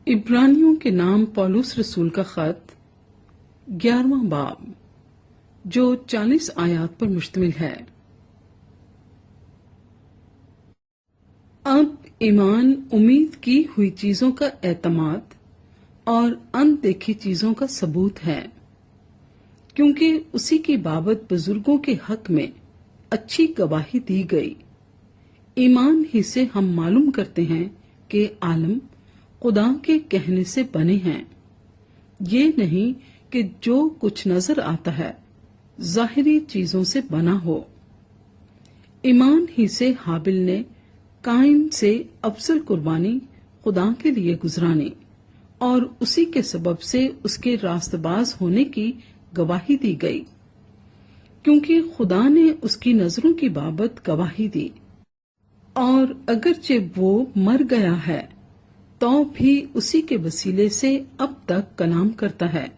इब्रानियों के नाम पौलुस रसूल का खत 11वां बाब जो 40 आयात पर मुश्तमिल है। अब ईमान उम्मीद की हुई चीजों का एतमाद और अनदेखी चीजों का सबूत है, क्योंकि उसी की बाबत बुजुर्गों के हक में अच्छी गवाही दी गई। ईमान ही से हम मालूम करते हैं कि आलम खुदा के कहने से बने हैं, ये नहीं कि जो कुछ नजर आता है जाहिरी चीजों से बना हो। ईमान ही से हाबिल ने काइन से अफजल कुर्बानी खुदा के लिए गुजरानी और उसी के सबब से उसके रास्तबाज होने की गवाही दी गई, क्योंकि खुदा ने उसकी नजरों की बाबत गवाही दी। और अगरचे वो मर गया है तो भी उसी के वसीले से अब तक कलाम करता है।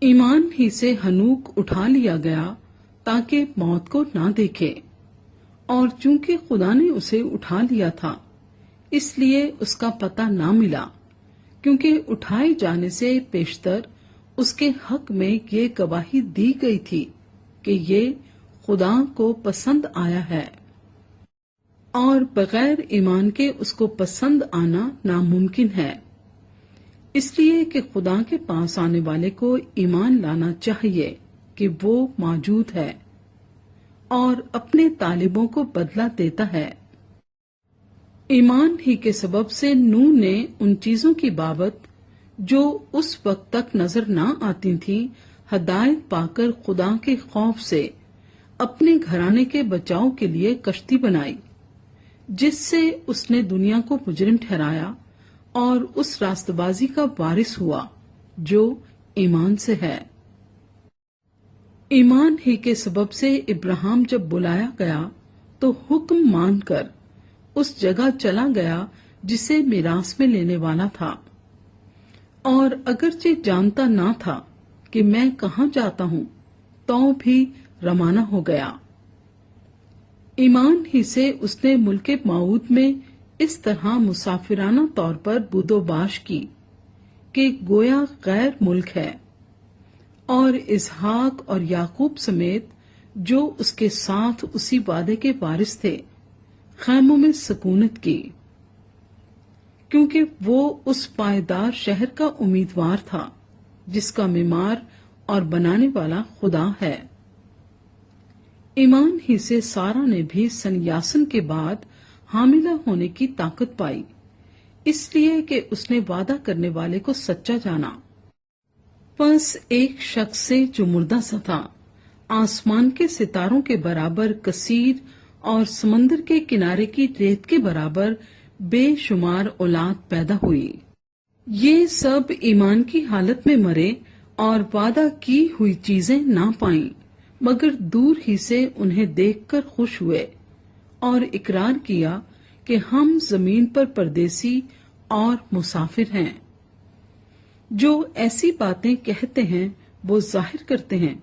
ईमान ही से हनूक उठा लिया गया ताकि मौत को ना देखे, और चूंकि खुदा ने उसे उठा लिया था इसलिए उसका पता ना मिला, क्योंकि उठाए जाने से पेशतर उसके हक में ये गवाही दी गई थी कि ये खुदा को पसंद आया है, और बगैर ईमान के उसको पसंद आना नामुमकिन है। इसलिए कि खुदा के पास आने वाले को ईमान लाना चाहिए कि वो मौजूद है और अपने तालिबों को बदला देता है। ईमान ही के सबब से नूह ने उन चीजों की बाबत जो उस वक्त तक नजर ना आती थी हदायत पाकर खुदा के खौफ से अपने घराने के बचाव के लिए कश्ती बनाई, जिससे उसने दुनिया को मुजरिम ठहराया और उस रास्तबाजी का वारिस हुआ जो ईमान से है। ईमान ही के सबब से इब्राहिम जब बुलाया गया तो हुक्म मानकर उस जगह चला गया जिसे मिरास में लेने वाला था, और अगरचे जानता ना था कि मैं कहाँ जाता हूँ तो भी रवाना हो गया। ईमान ही से उसने मुल्के माऊद में इस तरह मुसाफिराना तौर पर बुदोबाश की कि गोया गैर मुल्क है, और इसहाक और याकूब समेत जो उसके साथ उसी वादे के वारिस थे खैमों में सकूनत की, क्योंकि वो उस पायदार शहर का उम्मीदवार था जिसका मीमार और बनाने वाला खुदा है। ईमान ही से सारा ने भी सन्यासन के बाद हामिला होने की ताकत पाई, इसलिए कि उसने वादा करने वाले को सच्चा जाना। बस एक शख्स से जो मुर्दा सा था आसमान के सितारों के बराबर कसीर और समंदर के किनारे की रेत के बराबर बेशुमार औलाद पैदा हुई। ये सब ईमान की हालत में मरे और वादा की हुई चीजें ना पाईं, मगर दूर ही से उन्हें देखकर खुश हुए और इकरार किया कि हम जमीन पर परदेसी और मुसाफिर हैं। जो ऐसी बातें कहते हैं वो जाहिर करते हैं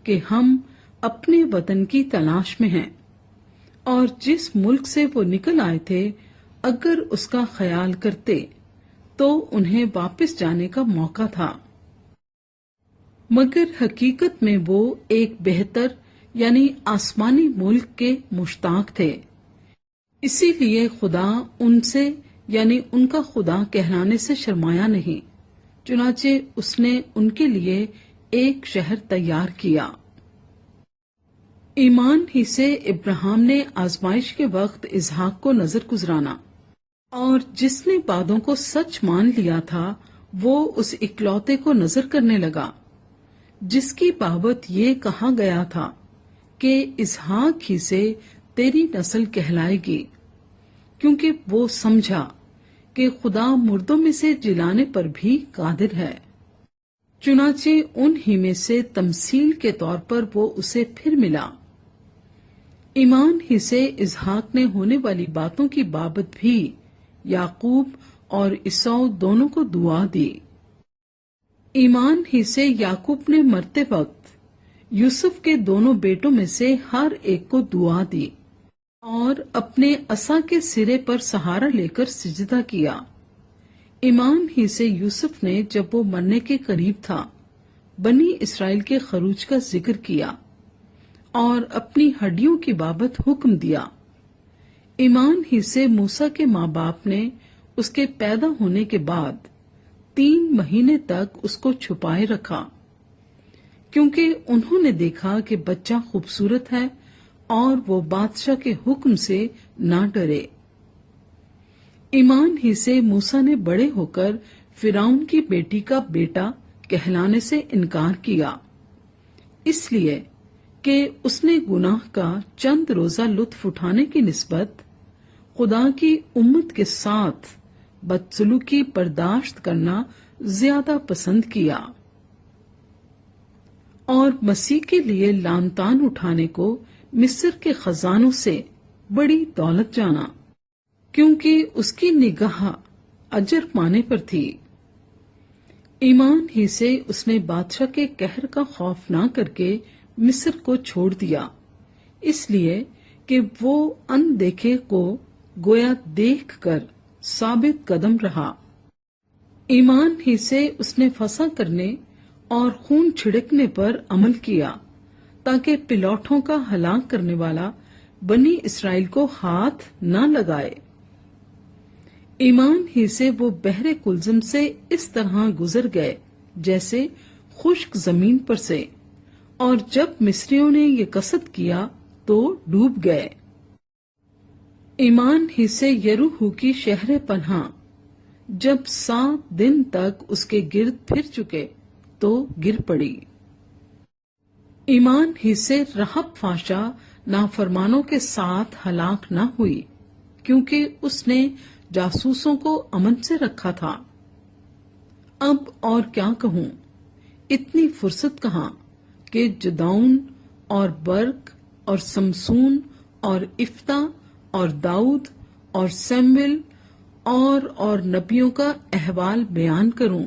कि हम अपने वतन की तलाश में हैं, और जिस मुल्क से वो निकल आए थे अगर उसका ख्याल करते तो उन्हें वापस जाने का मौका था, मगर हकीकत में वो एक बेहतर यानी आसमानी मुल्क के मुश्ताक थे। इसीलिए खुदा उनसे यानी उनका खुदा कहलाने से शर्माया नहीं, चुनाचे उसने उनके लिए एक शहर तैयार किया। ईमान ही से इब्राहिम ने आजमाइश के वक्त इसहाक को नजर गुजराना, और जिसने बातों को सच मान लिया था वो उस इकलौते को नजर करने लगा जिसकी बाबत ये कहा गया था कि इसहाक ही से तेरी नस्ल कहलाएगी, क्योंकि वो समझा कि खुदा मुर्दों में से जिलाने पर भी कादिर है। चुनाचे उन्हीं में से तमसील के तौर पर वो उसे फिर मिला। ईमान ही से इसहाक ने होने वाली बातों की बाबत भी याकूब और ईसौ दोनों को दुआ दी। ईमान ही से याकूब ने मरते वक्त यूसुफ के दोनों बेटों में से हर एक को दुआ दी और अपने असा के सिरे पर सहारा लेकर सिजदा किया। ایمان ہی سے یوسف نے جب وہ مرنے کے قریب تھا بنی اسرائیل کے خروج کا ذکر کیا اور اپنی ہڈیوں کی بابت حکم دیا۔ ایمان ہی سے موسیٰ کے ماں باپ نے اس کے پیدا ہونے کے بعد 3 مہینے تک اس کو چھپائے رکھا، کیونکہ انہوں نے دیکھا کہ بچہ خوبصورت ہے اور وہ بادشاہ کے حکم سے نہ ڈرے۔ ایمان ہی سے موسیٰ نے بڑے ہو کر فرعون کی بیٹی کا بیٹا کہلانے سے انکار کیا، اس لیے کہ اس نے گناہ کا چند روزہ لطف اٹھانے کی نسبت خدا کی امت کے ساتھ بدسلوکی برداشت کرنا زیادہ پسند کیا، اور مسیح کے لیے لان تان اٹھانے کو مصر کے خزانوں سے بڑی دولت جانا، کیونکہ اس کی نگاہ اجر پانے پر تھی۔ ایمان ہی سے اس نے بادشاہ کے قہر کا خوف نہ کر کے مصر کو چھوڑ دیا، اس لیے کہ وہ اندیکھے کو گویا دیکھ کر ثابت قدم رہا۔ ایمان ہی سے اس نے فسا کرنے اور خون چھڑکنے پر عمل کیا تاکہ پلوٹوں کا ہلاک کرنے والا بنی اسرائیل کو ہاتھ نہ لگائے۔ ایمان ہی سے وہ بحر کلزم سے اس طرح گزر گئے جیسے خشک زمین پر سے، اور جب مصریوں نے یہ قصد کیا تو ڈوب گئے۔ ایمان ہی سے یریحو کی شہر پناہ جب 7 دن تک اس کے گرد پھر چکے تو گر پڑی۔ ایمان ہی سے رہب فاشا نافرمانوں کے ساتھ ہلاک نہ ہوئی، کیونکہ اس نے جاسوسوں کو امن سے رکھا تھا۔ اب اور کیا کہوں، اتنی فرصت کہاں کہ جدعون اور برق اور سمسون اور افتح اور داؤد اور سمویل اور نبیوں کا احوال بیان کروں۔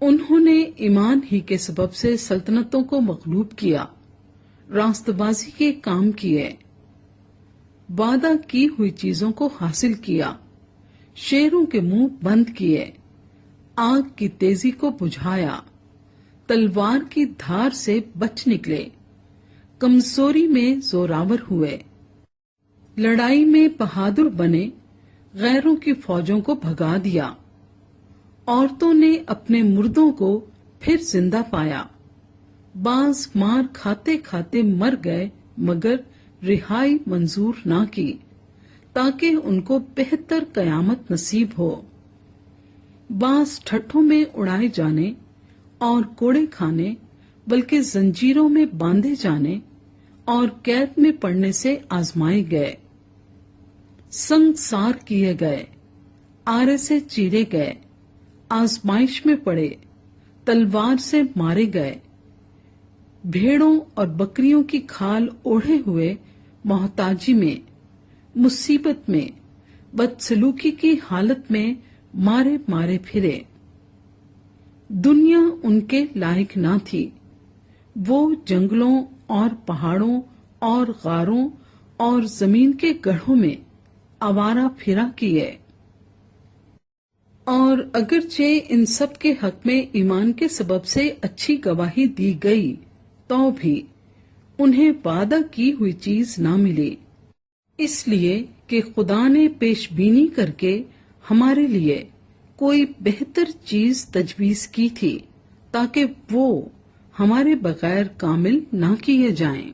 انہوں نے ایمان ہی کے سبب سے سلطنتوں کو مغلوب کیا، راست بازی کے کام کیے، وعدہ کی ہوئی چیزوں کو حاصل کیا، شیروں کے منہ بند کیے، آگ کی تیزی کو بجھایا، تلوار کی دھار سے بچ نکلے، کمزوری میں زوراور ہوئے، لڑائی میں بہادر بنے، غیروں کی فوجوں کو بھگا دیا، عورتوں نے اپنے مردوں کو پھر زندہ پایا، بعض مار کھاتے کھاتے مر گئے مگر رہائی منظور نہ کی، تاکہ ان کو بہتر قیامت نصیب ہو، بعض ٹھٹھوں میں اڑائے جانے اور کوڑے کھانے بلکہ زنجیروں میں باندھے جانے اور قید میں پڑنے سے آزمائے گئے، سنگسار کیے گئے، آرے سے چیرے گئے، آزمائش میں پڑے، تلوار سے مارے گئے، بھیڑوں اور بکریوں کی کھال اوڑھے ہوئے محتاجی میں، مصیبت میں، بدسلوکی کی حالت میں مارے مارے پھرے۔ دنیا ان کے لائق نہ تھی، وہ جنگلوں اور پہاڑوں اور غاروں اور زمین کے گڑھوں میں آوارہ پھرا کیے۔ اور اگرچہ ان سب کے حق میں ایمان کے سبب سے اچھی گواہی دی گئی تو بھی انہیں وعدہ کی ہوئی چیز نہ ملی، اس لیے کہ خدا نے پیش بینی کر کے ہمارے لیے کوئی بہتر چیز تجویز کی تھی تاکہ وہ ہمارے بغیر کامل نہ کیے جائیں۔